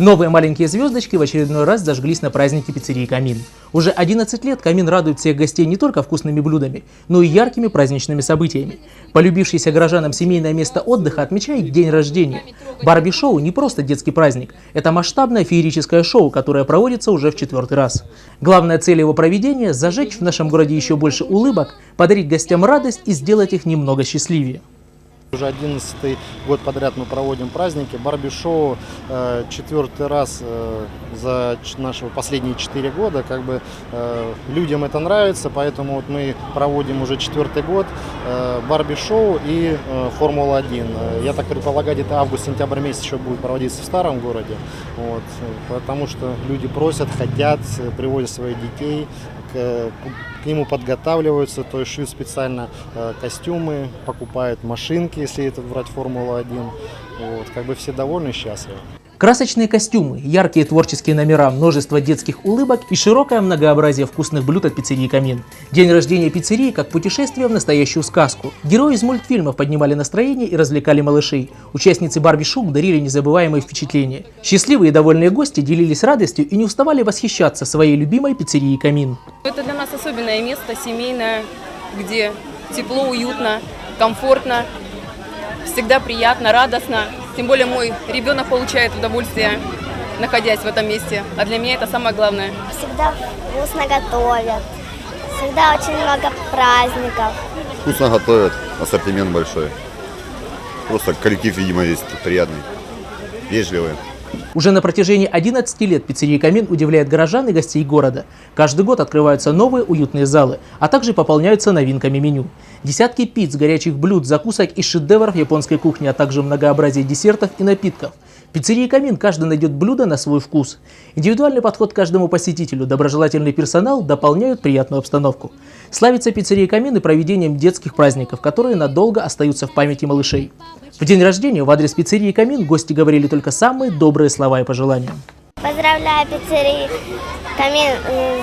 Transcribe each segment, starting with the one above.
Новые маленькие звездочки в очередной раз зажглись на празднике пиццерии «Камин». Уже 11 лет «Камин» радует всех гостей не только вкусными блюдами, но и яркими праздничными событиями. Полюбившееся горожанам семейное место отдыха отмечает день рождения. Барби-шоу не просто детский праздник, это масштабное феерическое шоу, которое проводится уже в 4-й раз. Главная цель его проведения – зажечь в нашем городе еще больше улыбок, подарить гостям радость и сделать их немного счастливее. Уже 11-й год подряд мы проводим праздники. Барби-шоу 4-й раз за наши последние 4 года. Людям это нравится, поэтому вот мы проводим уже 4-й год Барби-шоу и Формула-1. Я так предполагаю, где-то август-сентябрь месяц еще будет проводиться в старом городе. Вот, потому что люди просят, хотят, привозят своих детей, к нему подготавливаются, то есть шьют специально костюмы, покупают машинки, если это брать Формулу-1. Вот, все довольны и счастливы. Красочные костюмы, яркие творческие номера, множество детских улыбок и широкое многообразие вкусных блюд от пиццерии «Камин». День рождения пиццерии как путешествие в настоящую сказку. Герои из мультфильмов поднимали настроение и развлекали малышей. Участницы Барби-шоу дарили незабываемые впечатления. Счастливые и довольные гости делились радостью и не уставали восхищаться своей любимой пиццерией «Камин». Это для нас особенное место, семейное, где тепло, уютно, комфортно, всегда приятно, радостно. Тем более мой ребенок получает удовольствие, находясь в этом месте. А для меня это самое главное. Всегда вкусно готовят, всегда очень много праздников. Вкусно готовят, ассортимент большой. Просто коллектив, видимо, здесь приятный, вежливый. Уже на протяжении 11 лет пиццерия «Камин» удивляет горожан и гостей города. Каждый год открываются новые уютные залы, а также пополняются новинками меню. Десятки пицц, горячих блюд, закусок и шедевров японской кухни, а также многообразие десертов и напитков. В пиццерии «Камин» каждый найдет блюдо на свой вкус. Индивидуальный подход к каждому посетителю, доброжелательный персонал дополняют приятную обстановку. Славится пиццерия «Камин» и проведением детских праздников, которые надолго остаются в памяти малышей. В день рождения в адрес пиццерии «Камин» гости говорили только самые добрые слова и пожелания. Поздравляю пиццерию «Камин»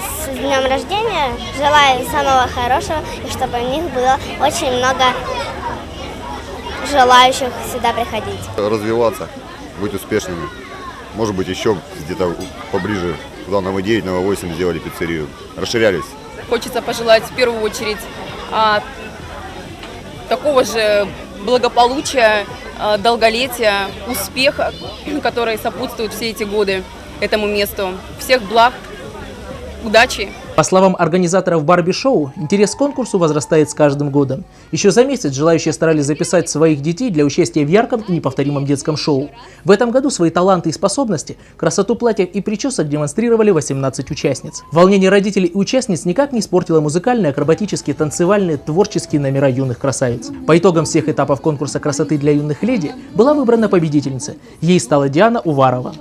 с днем рождения. Желаю самого хорошего, и чтобы у них было очень много желающих сюда приходить. Развиваться, быть успешными. Может быть, еще где-то поближе, туда на 9, на 8 сделали пиццерию. Расширялись. Хочется пожелать в первую очередь такого же благополучия, долголетия, успеха, которые сопутствуют все эти годы этому месту. Всех благ, удачи! По словам организаторов Барби-шоу, интерес к конкурсу возрастает с каждым годом. Еще за месяц желающие старались записать своих детей для участия в ярком и неповторимом детском шоу. В этом году свои таланты и способности, красоту платьев и причесок демонстрировали 18 участниц. Волнение родителей и участниц никак не испортило музыкальные, акробатические, танцевальные, творческие номера юных красавиц. По итогам всех этапов конкурса красоты для юных леди была выбрана победительница. Ей стала Диана Уварова.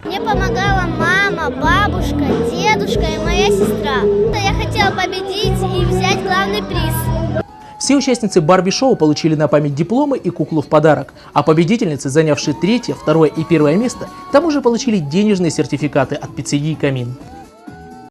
Мне помогала мама, бабушка, дедушка и моя сестра. Я хотела победить и взять главный приз. Все участницы Барби-шоу получили на память дипломы и куклу в подарок, а победительницы, занявшие 3-е, 2-е и 1-е место, к тому же получили денежные сертификаты от пиццерии «Камин».